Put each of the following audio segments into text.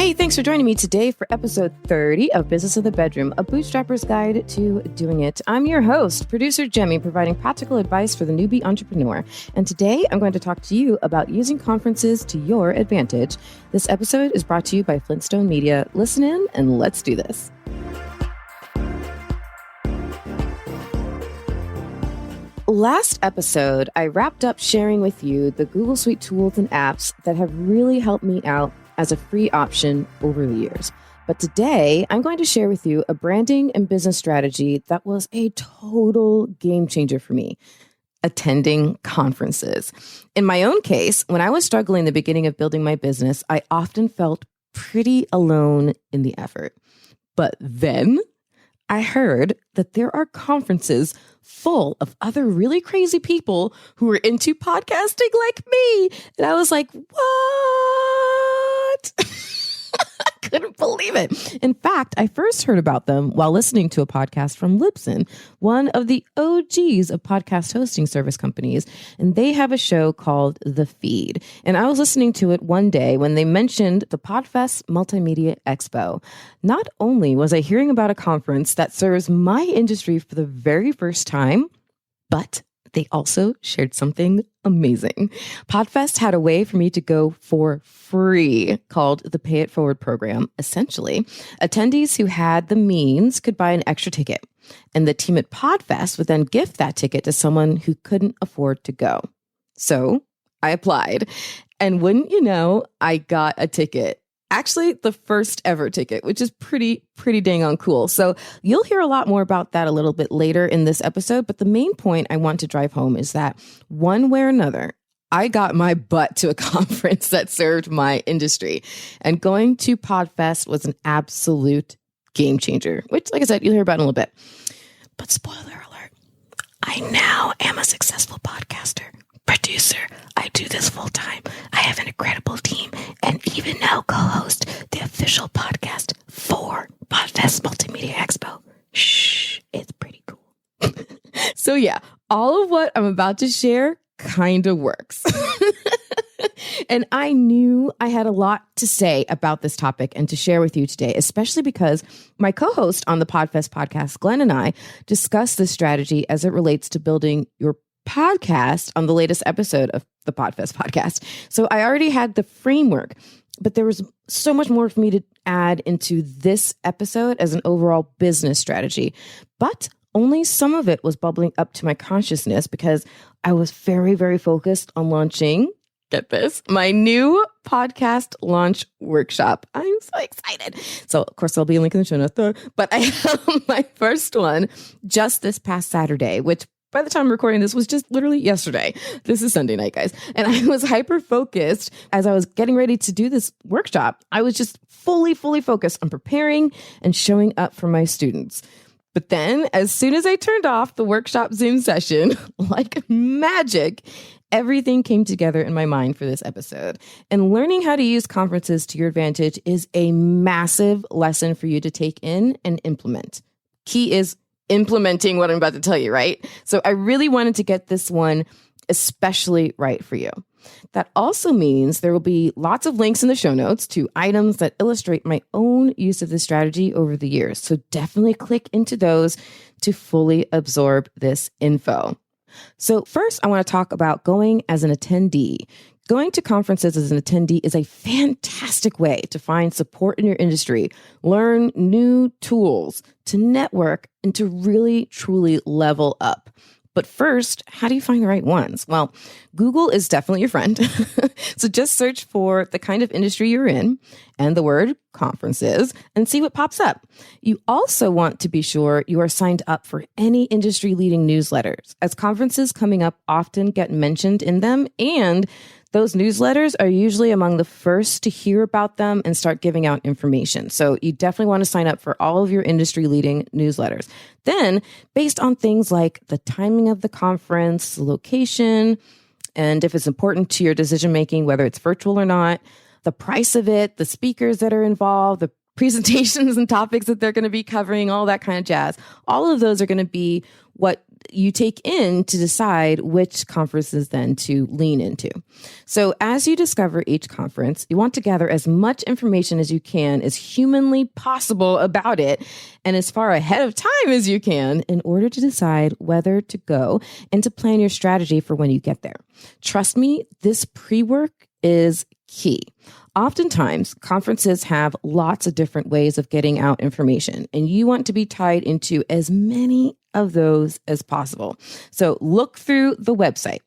Hey, thanks for joining me today for episode 30 of Business in the Bedroom, a bootstrapper's guide to doing it. I'm your host, producer Jemmy, providing practical advice for the newbie entrepreneur. And today I'm going to talk to you about using conferences to your advantage. This episode is brought to you by Flintstone Media. Listen in and let's do this. Last episode, I wrapped up sharing with you the Google Suite tools and apps that have really helped me out as a free option over the years. But today, I'm going to share with you a branding and business strategy that was a total game changer for me: attending conferences. In my own case, when I was struggling in the beginning of building my business, I often felt pretty alone in the effort. But then I heard that there are conferences full of other really crazy people who are into podcasting like me. And I was like, what? I couldn't believe it. In fact, I first heard about them while listening to a podcast from Libsyn, one of the OGs of podcast hosting service companies. And they have a show called The Feed. And I was listening to it one day when they mentioned the Podfest Multimedia Expo. Not only was I hearing about a conference that serves my industry for the very first time, but they also shared something amazing. Podfest had a way for me to go for free called the Pay It Forward program. Essentially, attendees who had the means could buy an extra ticket, and the team at Podfest would then gift that ticket to someone who couldn't afford to go. So I applied, and wouldn't you know, I got a ticket. Actually, the first ever ticket, which is pretty dang on cool. So you'll hear a lot more about that a little bit later in this episode. But the main point I want to drive home is that one way or another, I got my butt to a conference that served my industry. And going to Podfest was an absolute game changer, which, like I said, you'll hear about in a little bit. But spoiler alert, I now am a successful podcaster. Producer, I do this full time. I have an incredible team and even now co-host the official podcast for Podfest Multimedia Expo. Shh, it's pretty cool. So yeah, all of what I'm about to share kind of works. And I knew I had a lot to say about this topic and to share with you today, especially because my co-host on the Podfest podcast, Glenn, and I discussed this strategy as it relates to building your podcast on the latest episode of the Podfest podcast. So I already had the framework, but there was so much more for me to add into this episode as an overall business strategy. But only some of it was bubbling up to my consciousness because I was very focused on launching, get this, my new podcast launch workshop. I'm so excited. So of course, there'll be a link in the show notes there, but I have my first one just this past Saturday, which by the time I'm recording this was just literally yesterday. This is Sunday night, guys. And I was hyper focused as I was getting ready to do this workshop. I was just fully focused on preparing and showing up for my students. But then as soon as I turned off the workshop Zoom session, like magic, everything came together in my mind for this episode. And learning how to use conferences to your advantage is a massive lesson for you to take in and implement. Key is implementing what I'm about to tell you, right? So I really wanted to get this one especially right for you. That also means there will be lots of links in the show notes to items that illustrate my own use of this strategy over the years. So definitely click into those to fully absorb this info. So first, I want to talk about going as an attendee. Going to conferences as an attendee is a fantastic way to find support in your industry, learn new tools, to network, and to really, truly level up. But first, how do you find the right ones? Well, Google is definitely your friend. So just search for the kind of industry you're in and the word conferences and see what pops up. You also want to be sure you are signed up for any industry-leading newsletters, as conferences coming up often get mentioned in them, and those newsletters are usually among the first to hear about them and start giving out information. So you definitely want to sign up for all of your industry-leading newsletters. Then, based on things like the timing of the conference, the location, and if it's important to your decision-making, whether it's virtual or not, the price of it, the speakers that are involved, the presentations and topics that they're going to be covering, all that kind of jazz. All of those are going to be what you take in to decide which conferences then to lean into. So as you discover each conference, you want to gather as much information as you can, as humanly possible about it, and as far ahead of time as you can in order to decide whether to go and to plan your strategy for when you get there. Trust me, this pre-work is key. Oftentimes, conferences have lots of different ways of getting out information, and you want to be tied into as many of those as possible. So look through the website.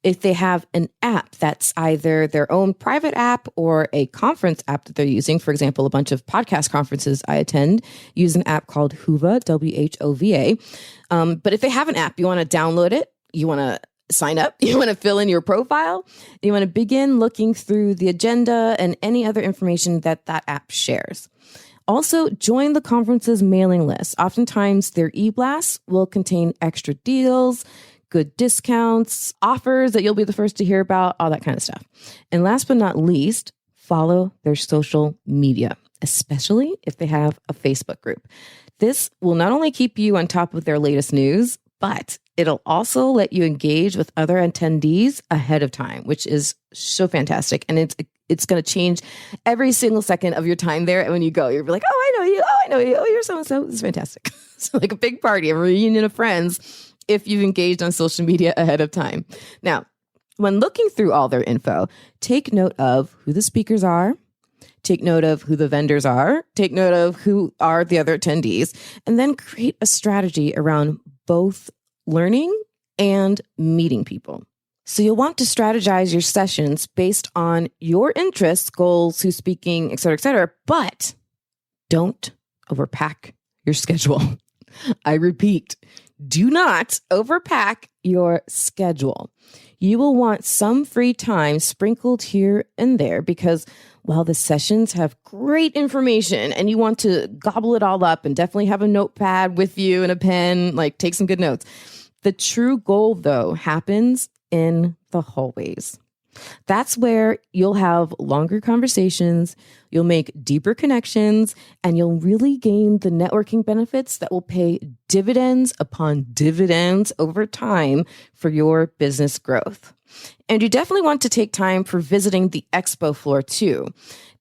If they have an app that's either their own private app or a conference app that they're using, for example, a bunch of podcast conferences I attend use an app called Whova, WHOVA. But if they have an app, you want to download it, you want to sign up, you want to fill in your profile, you want to begin looking through the agenda and any other information that that app shares. Also, join the conference's mailing list. Oftentimes, their e-blasts will contain extra deals, good discounts, offers that you'll be the first to hear about, all that kind of stuff. And last but not least, follow their social media, especially if they have a Facebook group. This will not only keep you on top of their latest news, but it'll also let you engage with other attendees ahead of time, which is so fantastic. And it's going to change every single second of your time there. And when you go, you'll be like, oh, I know you. Oh, I know you. Oh, you're so-and-so. It's fantastic. So like a big party, a reunion of friends, if you've engaged on social media ahead of time. Now, when looking through all their info, take note of who the speakers are. Take note of who the vendors are. Take note of who are the other attendees. And then create a strategy around both learning and meeting people. So you'll want to strategize your sessions based on your interests, goals, who's speaking, et cetera, but don't overpack your schedule. I repeat, do not overpack your schedule. You will want some free time sprinkled here and there because while the sessions have great information and you want to gobble it all up and definitely have a notepad with you and a pen, like take some good notes. The true goal, though, happens in the hallways. That's where you'll have longer conversations, you'll make deeper connections, and you'll really gain the networking benefits that will pay dividends upon dividends over time for your business growth. And you definitely want to take time for visiting the expo floor too,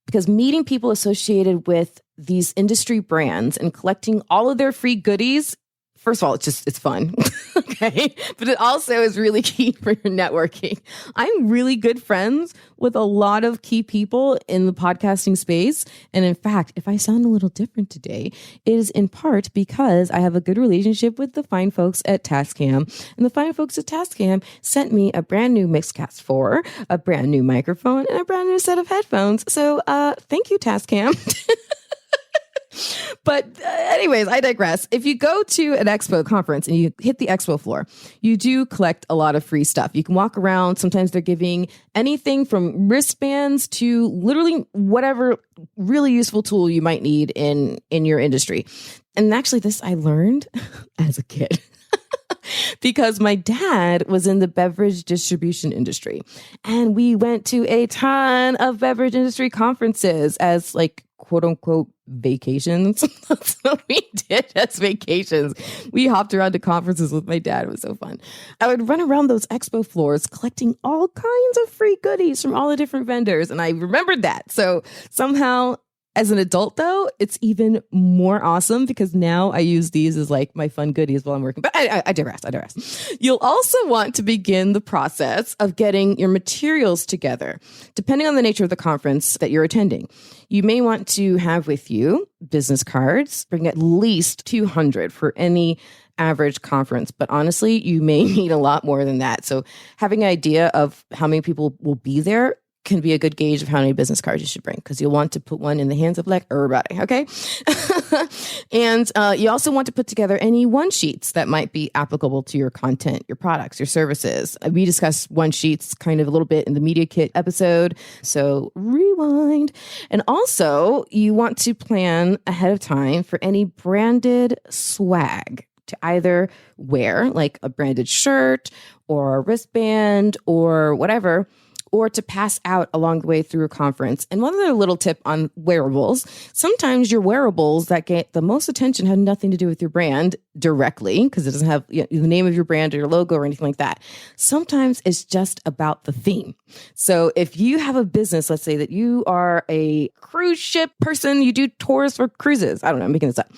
because meeting people associated with these industry brands and collecting all of their free goodies, first of all, it's fun, okay? But it also is really key for your networking. I'm really good friends with a lot of key people in the podcasting space. And in fact, if I sound a little different today, it is in part because I have a good relationship with the fine folks at Tascam. And the fine folks at Tascam sent me a brand new Mixcast 4, a brand new microphone, and a brand new set of headphones. So thank you, Tascam. But anyways, I digress. If you go to an expo conference and you hit the expo floor, you do collect a lot of free stuff. You can walk around. Sometimes they're giving anything from wristbands to literally whatever really useful tool you might need in your industry. And actually this I learned as a kid. Because my dad was in the beverage distribution industry and we went to a ton of beverage industry conferences as like quote unquote vacations. That's what we did as vacations. We hopped around to conferences with my dad. It was so fun. I would run around those expo floors collecting all kinds of free goodies from all the different vendors. And I remembered that. So somehow as an adult, though, it's even more awesome because now I use these as like my fun goodies while I'm working. But I digress. You'll also want to begin the process of getting your materials together, depending on the nature of the conference that you're attending. You may want to have with you business cards, bring at least 200 for any average conference. But honestly, you may need a lot more than that. So having an idea of how many people will be there can be a good gauge of how many business cards you should bring because you'll want to put one in the hands of like everybody, okay? And you also want to put together any one-sheets that might be applicable to your content, your products, your services. We discussed one-sheets kind of a little bit in the Media Kit episode, so rewind. And also, you want to plan ahead of time for any branded swag to either wear, like a branded shirt or a wristband or whatever, or to pass out along the way through a conference. And one other little tip on wearables, sometimes your wearables that get the most attention had nothing to do with your brand directly, because it doesn't have the name of your brand or your logo or anything like that. Sometimes it's just about the theme. So if you have a business, let's say that you are a cruise ship person, you do tours for cruises. I don't know, I'm making this up.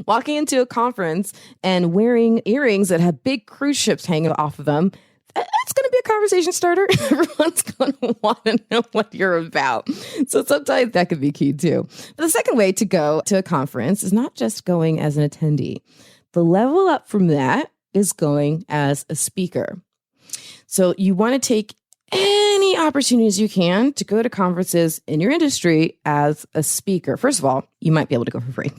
Walking into a conference and wearing earrings that have big cruise ships hanging off of them, that's going to be a conversation starter. Everyone's going to want to know what you're about. So sometimes that could be key too. But the second way to go to a conference is not just going as an attendee. The level up from that is going as a speaker. So you want to take any opportunities you can to go to conferences in your industry as a speaker. First of all, you might be able to go for free.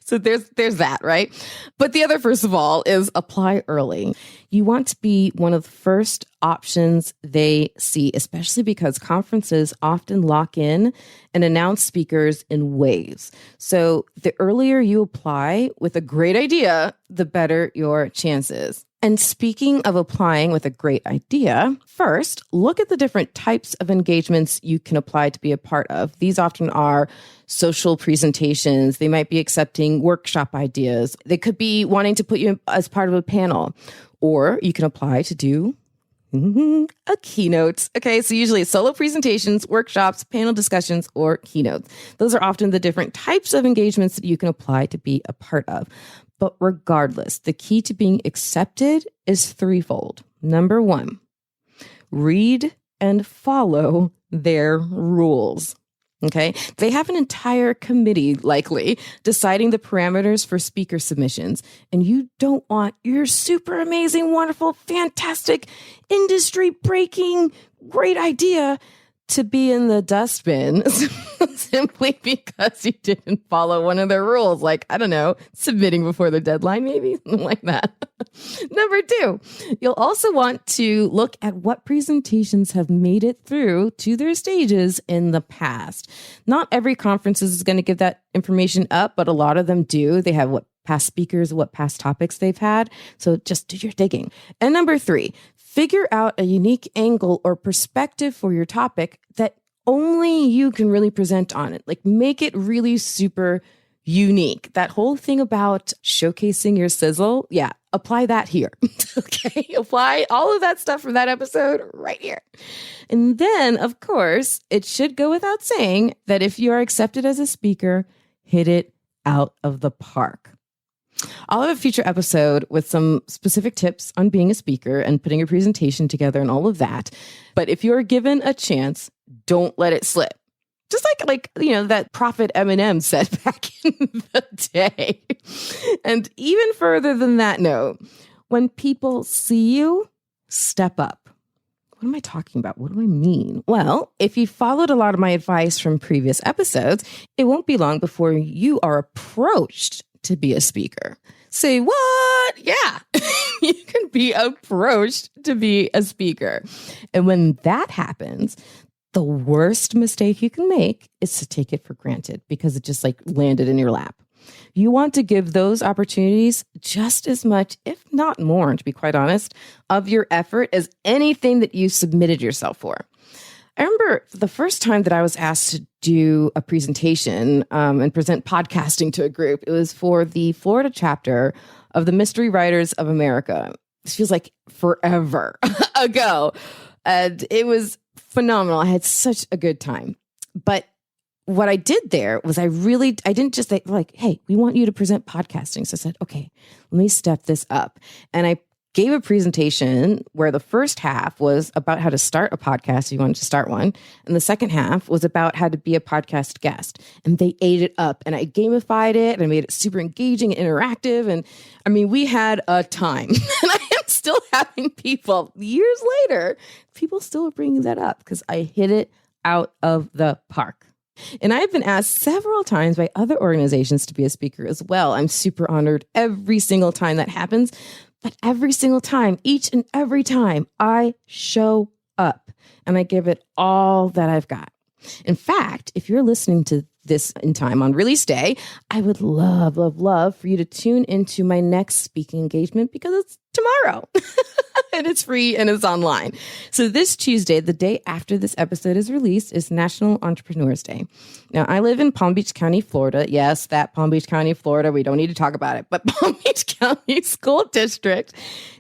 So there's that, right? But the other, first of all, is apply early. You want to be one of the first options they see, especially because conferences often lock in and announce speakers in waves. So the earlier you apply with a great idea, the better your chances. And speaking of applying with a great idea, first, look at the different types of engagements you can apply to be a part of. These often are social presentations. They might be accepting workshop ideas. They could be wanting to put you as part of a panel, or you can apply to do a keynote. Okay, so usually it's solo presentations, workshops, panel discussions, or keynotes. Those are often the different types of engagements that you can apply to be a part of. But regardless, the key to being accepted is threefold. Number one, read and follow their rules. Okay, they have an entire committee, likely, deciding the parameters for speaker submissions. And you don't want your super amazing, wonderful, fantastic, industry-breaking, great idea to be in the dustbin simply because you didn't follow one of their rules, like, I don't know, submitting before the deadline, maybe, something like that. Number two, you'll also want to look at what presentations have made it through to their stages in the past. Not every conference is going to give that information up, but a lot of them do. They have what past speakers, what past topics they've had. So just do your digging. And number three, figure out a unique angle or perspective for your topic that only you can really present on it. Like, make it really super unique. That whole thing about showcasing your sizzle, yeah, apply that here. Okay, apply all of that stuff from that episode right here. And then, of course, it should go without saying that if you are accepted as a speaker, hit it out of the park. I'll have a future episode with some specific tips on being a speaker and putting a presentation together and all of that. But if you're given a chance, don't let it slip. Just like that prophet Eminem said back in the day. And even further than that note, when people see you, step up. What am I talking about? What do I mean? Well, if you followed a lot of my advice from previous episodes, it won't be long before you are approached to be a speaker. Say what? Yeah, you can be approached to be a speaker. And when that happens, the worst mistake you can make is to take it for granted because it just landed in your lap. You want to give those opportunities just as much, if not more, to be quite honest, of your effort as anything that you submitted yourself for. I remember the first time that I was asked to do a presentation and present podcasting to a group. It was for the Florida chapter of the Mystery Writers of America. This feels like forever ago. And it was phenomenal. I had such a good time. But what I did there was I didn't just like, hey, we want you to present podcasting. So I said, okay, let me step this up. And I gave a presentation where the first half was about how to start a podcast if you wanted to start one. And the second half was about how to be a podcast guest. And they ate it up. And I gamified it and I made it super engaging and interactive. And I mean, we had a time. And I am still having people years later, people still are bringing that up because I hit it out of the park. And I've been asked several times by other organizations to be a speaker as well. I'm super honored every single time that happens. But every single time, each and every time, I show up and I give it all that I've got. In fact, if you're listening to this in time on release day, I would love for you to tune into my next speaking engagement because it's tomorrow. And it's free and it's online. So this Tuesday, the day after this episode is released, is National Entrepreneurs Day. Now, I live in Palm Beach County, Florida. Yes, that Palm Beach County, Florida. We don't need to talk about it. But Palm Beach County School District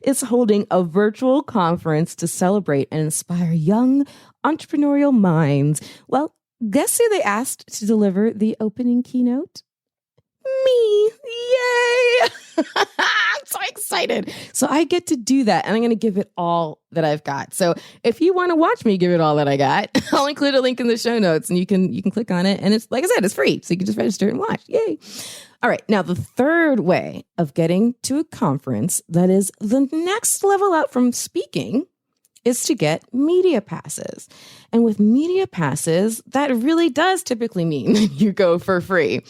is holding a virtual conference to celebrate and inspire young entrepreneurial minds. Well, guess who they asked to deliver the opening keynote? Me. Yay! I'm so excited. So I get to do that, and I'm going to give it all that I've got. So if you want to watch me give it all that I got, I'll include a link in the show notes, and you can click on it. And it's, like I said, it's free. So you can just register and watch. Yay. All right. Now, the third way of getting to a conference that is the next level up from speaking is to get media passes. And with media passes, that really does typically mean you go for free.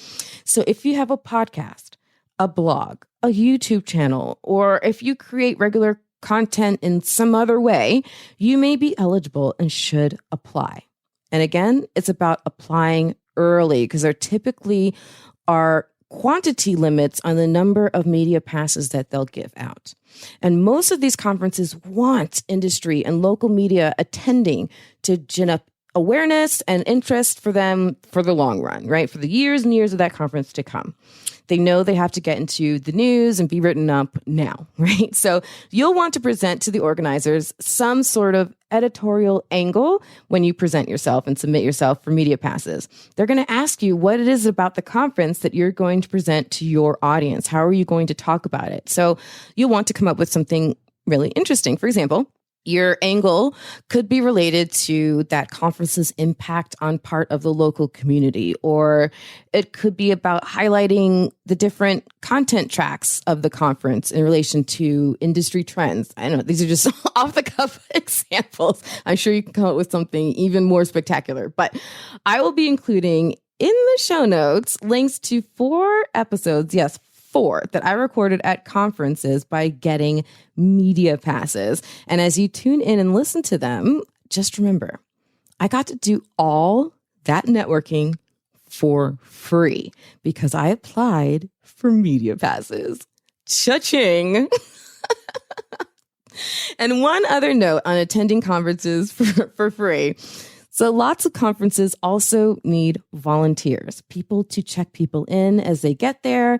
So if you have a podcast, a blog, a YouTube channel, or if you create regular content in some other way, you may be eligible and should apply. And again, it's about applying early because there typically are quantity limits on the number of media passes that they'll give out. And most of these conferences want industry and local media attending to gin up awareness and interest for them for the long run, right? For the years and years of that conference to come. They know they have to get into the news and be written up now, right? So you'll want to present to the organizers some sort of editorial angle when you present yourself and submit yourself for media passes. They're going to ask you what it is about the conference that you're going to present to your audience. How are you going to talk about it? So you'll want to come up with something really interesting. For example, your angle could be related to that conference's impact on part of the local community, or it could be about highlighting the different content tracks of the conference in relation to industry trends. I don't know, these are just off the cuff examples. I'm sure you can come up with something even more spectacular, but I will be including in the show notes links to 4 episodes. Yes, 4 that I recorded at conferences by getting media passes. And as you tune in and listen to them, just remember, I got to do all that networking for free because I applied for media passes. Cha-ching! And one other note on attending conferences for free. So lots of conferences also need volunteers, people to check people in as they get there,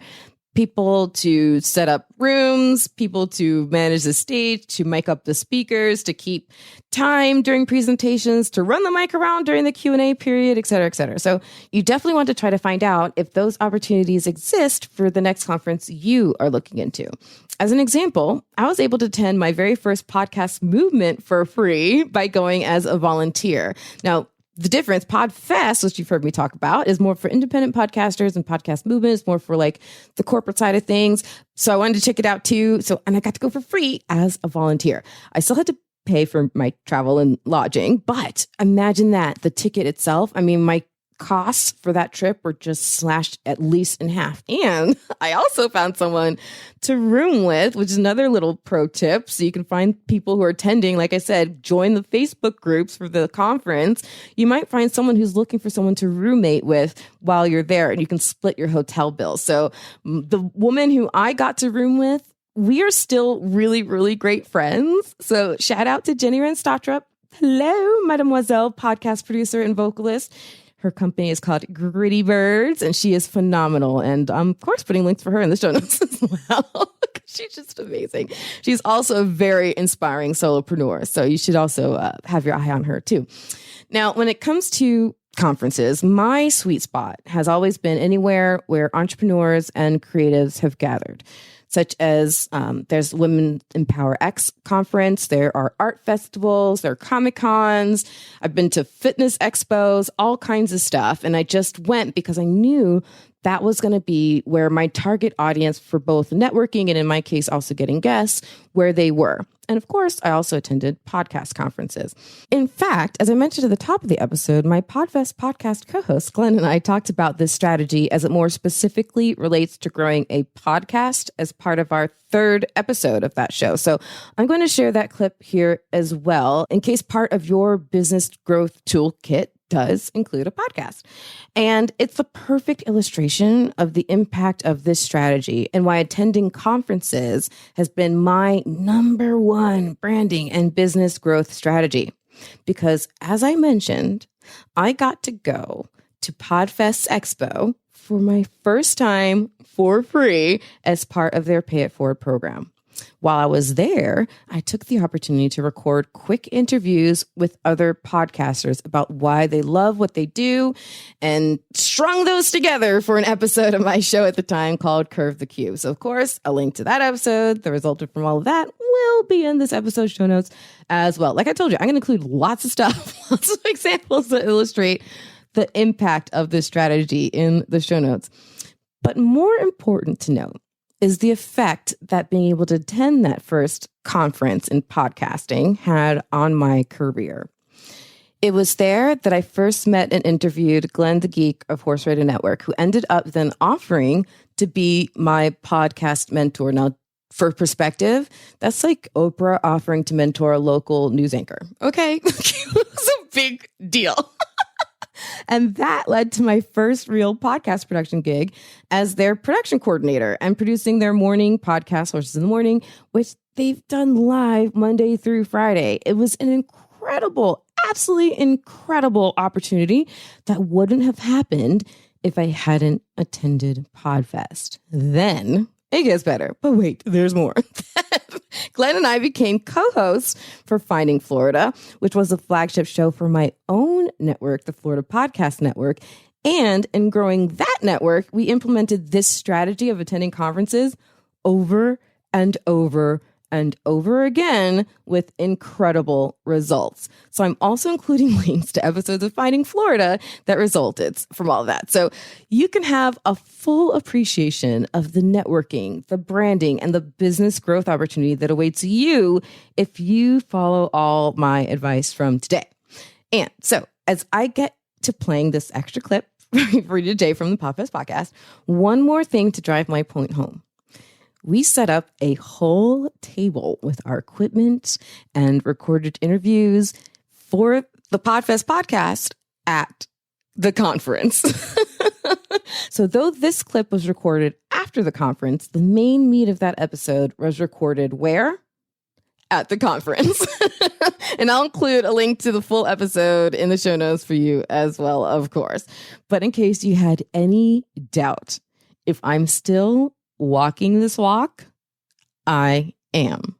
people to set up rooms, people to manage the stage, to mic up the speakers, to keep time during presentations, to run the mic around during the Q&A period, et cetera, et cetera. So you definitely want to try to find out if those opportunities exist for the next conference you are looking into. As an example, I was able to attend my very first podcast movement for free by going as a volunteer. Now, the difference, Podfest, which you've heard me talk about, is more for independent podcasters, and podcast movement is more for like the corporate side of things. So I wanted to check it out too. And I got to go for free as a volunteer. I still had to pay for my travel and lodging, but imagine that, the ticket itself. I mean, my costs for that trip were just slashed at least in half. And I also found someone to room with, which is another little pro tip. So you can find people who are attending. Like I said, join the Facebook groups for the conference. You might find someone who's looking for someone to roommate with while you're there, and you can split your hotel bill. So the woman who I got to room with, we are still really, really great friends. So shout out to Jenny Renstotrup. Hello, Mademoiselle, podcast producer and vocalist. Her company is called Gritty Birds, and she is phenomenal. And I'm, of course, putting links for her in the show notes as well. She's just amazing. She's also a very inspiring solopreneur. So you should also have your eye on her, too. Now, when it comes to conferences, my sweet spot has always been anywhere where entrepreneurs and creatives have gathered, such as there's Women Empower X conference. There are art festivals, there are Comic-Cons. I've been to fitness expos, all kinds of stuff. And I just went because I knew that was going to be where my target audience for both networking and, in my case, also getting guests, where they were. And of course, I also attended podcast conferences. In fact, as I mentioned at the top of the episode, my Podfest Podcast co-host, Glenn, and I talked about this strategy as it more specifically relates to growing a podcast as part of our 3rd episode of that show. So I'm going to share that clip here as well in case part of your business growth toolkit does include a podcast. And it's the perfect illustration of the impact of this strategy and why attending conferences has been my number one branding and business growth strategy. Because as I mentioned, I got to go to Podfest Expo for my first time for free as part of their Pay It Forward program. While I was there, I took the opportunity to record quick interviews with other podcasters about why they love what they do and strung those together for an episode of my show at the time called Curve the Cube. So, of course, a link to that episode that resulted from all of that will be in this episode's show notes as well. Like I told you, I'm going to include lots of stuff, lots of examples that illustrate the impact of this strategy in the show notes. But more important to note is the effect that being able to attend that first conference in podcasting had on my career. It was there that I first met and interviewed Glenn the Geek of Horse Radio Network, who ended up then offering to be my podcast mentor. Now, for perspective, that's like Oprah offering to mentor a local news anchor. Okay, it was a big deal. And that led to my first real podcast production gig as their production coordinator and producing their morning podcast, Horses in the Morning, which they've done live Monday through Friday. It was an incredible, absolutely incredible opportunity that wouldn't have happened if I hadn't attended Podfest. Then it gets better, but wait, there's more. Glenn and I became co-hosts for Finding Florida, which was a flagship show for my own network, the Florida Podcast Network. And in growing that network, we implemented this strategy of attending conferences over and over and over again with incredible results. So I'm also including links to episodes of Finding Florida that resulted from all of that. So you can have a full appreciation of the networking, the branding, and the business growth opportunity that awaits you if you follow all my advice from today. And so as I get to playing this extra clip for you today from the Podfest Podcast, one more thing to drive my point home. We set up a whole table with our equipment and recorded interviews for the Podfest Podcast at the conference. So though this clip was recorded after the conference, the main meat of that episode was recorded where? At the conference. And I'll include a link to the full episode in the show notes for you as well, of course. But in case you had any doubt, if I'm still walking this walk, I am.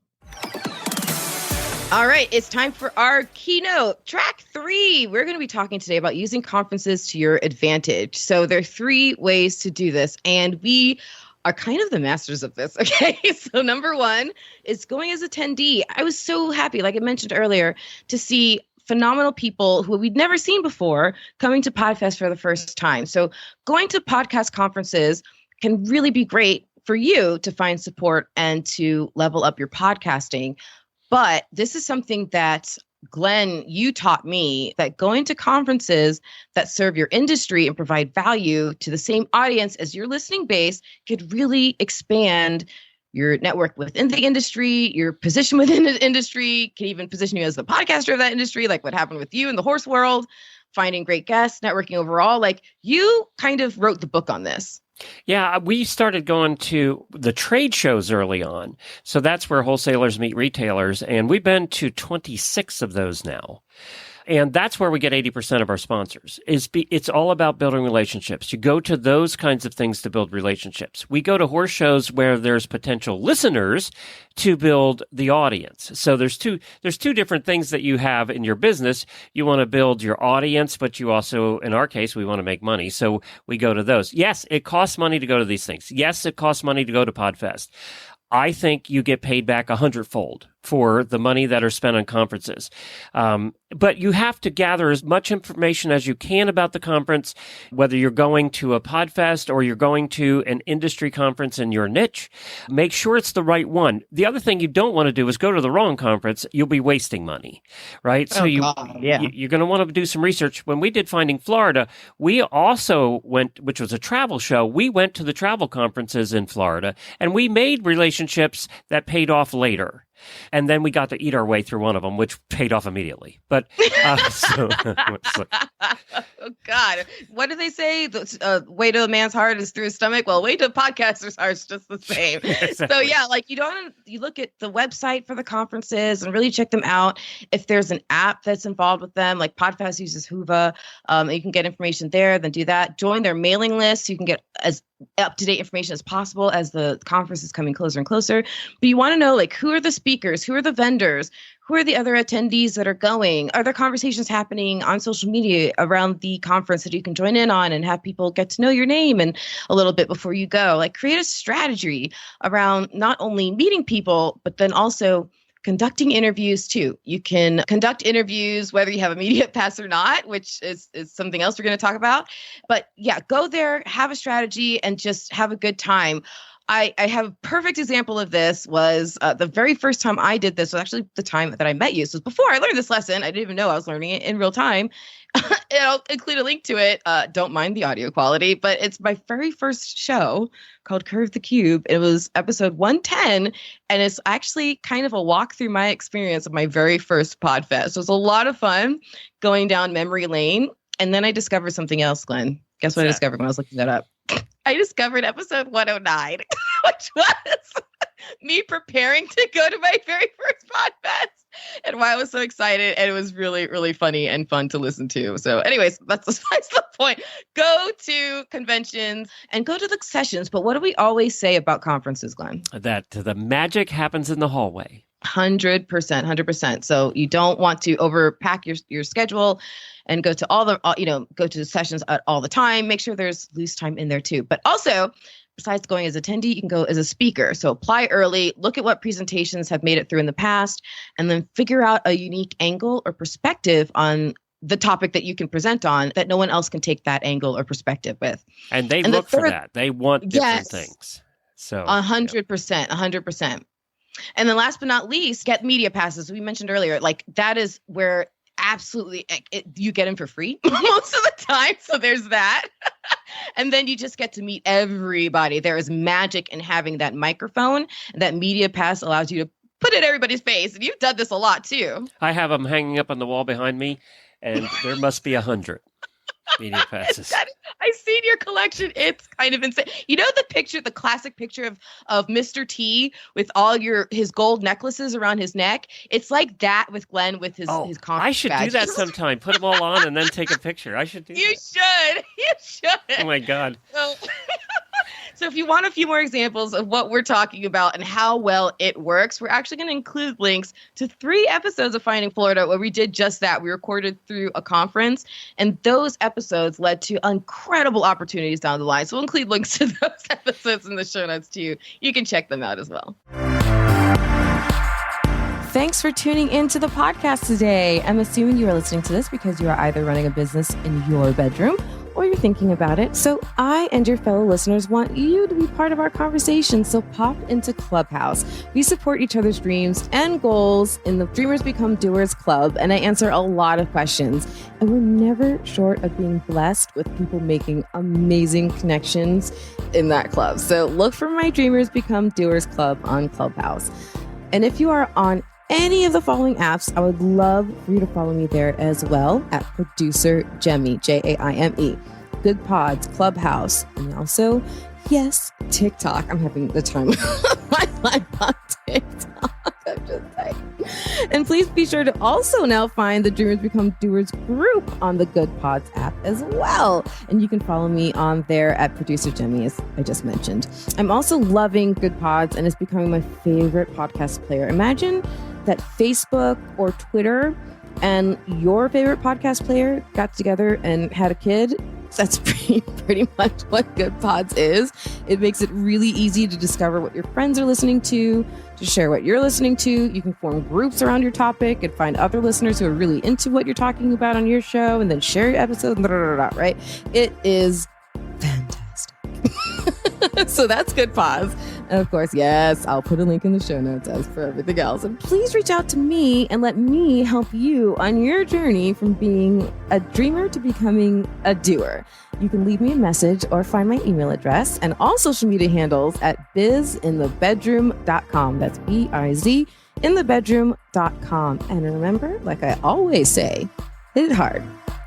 All right, it's time for our keynote, track 3. We're going to be talking today about using conferences to your advantage. So there are 3 ways to do this, and we are kind of the masters of this, okay? So number 1 is going as attendee. I was so happy, like I mentioned earlier, to see phenomenal people who we'd never seen before coming to Podfest for the first time. So going to podcast conferences can really be great for you to find support and to level up your podcasting. But this is something that, Glenn, you taught me, that going to conferences that serve your industry and provide value to the same audience as your listening base could really expand your network within the industry, your position within the industry, can even position you as the podcaster of that industry, like what happened with you in the horse world, finding great guests, networking overall. Like, you kind of wrote the book on this. Yeah, we started going to the trade shows early on. So that's where wholesalers meet retailers. And we've been to 26 of those now. And that's where we get 80% of our sponsors. It's all about building relationships. You go to those kinds of things to build relationships. We go to horse shows where there's potential listeners to build the audience. So there's two different things that you have in your business. You want to build your audience, but you also, in our case, we want to make money. So we go to those. Yes, it costs money to go to these things. Yes, it costs money to go to Podfest. I think you get paid back 100-fold for the money that are spent on conferences. But you have to gather as much information as you can about the conference, whether you're going to a Podfest or you're going to an industry conference in your niche. Make sure it's the right one. The other thing you don't want to do is go to the wrong conference. You'll be wasting money, right? So you're going to want to do some research. When we did Finding Florida, we also went, which was a travel show, we went to the travel conferences in Florida, and we made relationships that paid off later. And then we got to eat our way through one of them, which paid off immediately. But oh God, what do they say? The way to a man's heart is through his stomach. Well, way to a podcaster's heart is just the same. Exactly. So yeah, like you look at the website for the conferences and really check them out. If there's an app that's involved with them, like Podfest uses Hoova, you can get information there. Then do that. Join their mailing list so you can get as up-to-date information as possible as the conference is coming closer and closer. But you want to know, like, who are the speakers? Who are the vendors? Who are the other attendees that are going? Are there conversations happening on social media around the conference that you can join in on and have people get to know your name and a little bit before you go? Like, create a strategy around not only meeting people, but then also conducting interviews too. You can conduct interviews whether you have a media pass or not, which is something else we're going to talk about. But yeah, go there, have a strategy, and just have a good time. I have a perfect example of this was the very first time I did this was actually the time that I met you. So it was before I learned this lesson. I didn't even know I was learning it in real time. And I'll include a link to it. Don't mind the audio quality, but it's my very first show called Curve the Cube. It was episode 110, and it's actually kind of a walk through my experience of my very first Podfest. So it was a lot of fun going down memory lane. And then I discovered something else, Glenn. Guess what I discovered when I was looking that up? I discovered episode 109, which was me preparing to go to my very first Podfest and why I was so excited. And it was really, really funny and fun to listen to. So anyways, that's the point. Go to conventions and go to the sessions. But what do we always say about conferences, Glenn? That the magic happens in the hallway. 100%. So you don't want to overpack your schedule and go to go to sessions all the time. Make sure there's loose time in there too. But also, besides going as attendee, you can go as a speaker. So apply early, look at what presentations have made it through in the past, and then figure out a unique angle or perspective on the topic that you can present on that no one else can take that angle or perspective with. And they look for that. They want different things. So 100%. And then last but not least, get media passes. We mentioned earlier, like that is where absolutely you get them for free most of the time. So there's that. And then you just get to meet everybody. There is magic in having that microphone. And that media pass allows you to put it in everybody's face. And you've done this a lot too. I have them hanging up on the wall behind me, and there must be 100 media passes. I've seen your collection. It's kind of insane. You know the classic picture of Mr. T with all his gold necklaces around his neck? It's like that with Glenn with his conference I should badge. do that sometime. Put them all on and then take a picture. I should do that. You should. Oh my God. So if you want a few more examples of what we're talking about and how well it works, we're actually going to include links to 3 episodes of Finding Florida where we did just that. We recorded through a conference, and those episodes led to incredible opportunities down the line. So we'll include links to those episodes in the show notes too. You can check them out as well. Thanks for tuning into the podcast today. I'm assuming you are listening to this because you are either running a business in your bedroom or you're thinking about it. So I and your fellow listeners want you to be part of our conversation. So pop into Clubhouse. We support each other's dreams and goals in the Dreamers Become Doers Club, and I answer a lot of questions. And we're never short of being blessed with people making amazing connections in that club. So look for my Dreamers Become Doers Club on Clubhouse. And if you are on any of the following apps, I would love for you to follow me there as well at Producer Jemmy, Jaime. Good Pods, Clubhouse, and also, yes, TikTok. I'm having the time of my life on TikTok. I'm just saying. And please be sure to also now find the Dreamers Become Doers group on the Good Pods app as well. And you can follow me on there at Producer Jemmy, as I just mentioned. I'm also loving Good Pods, and it's becoming my favorite podcast player. Imagine that Facebook or Twitter and your favorite podcast player got together and had a kid. That's pretty much what Good Pods is. It makes it really easy to discover what your friends are listening to share what you're listening to. You can form groups around your topic and find other listeners who are really into what you're talking about on your show, and then share your episode, right? It is fantastic. So that's Good Pods. And of course, yes, I'll put a link in the show notes as for everything else. And please reach out to me and let me help you on your journey from being a dreamer to becoming a doer. You can leave me a message or find my email address and all social media handles at bizinthebedroom.com. That's inthebedroom.com. And remember, like I always say, hit it hard.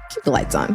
Keep the lights on.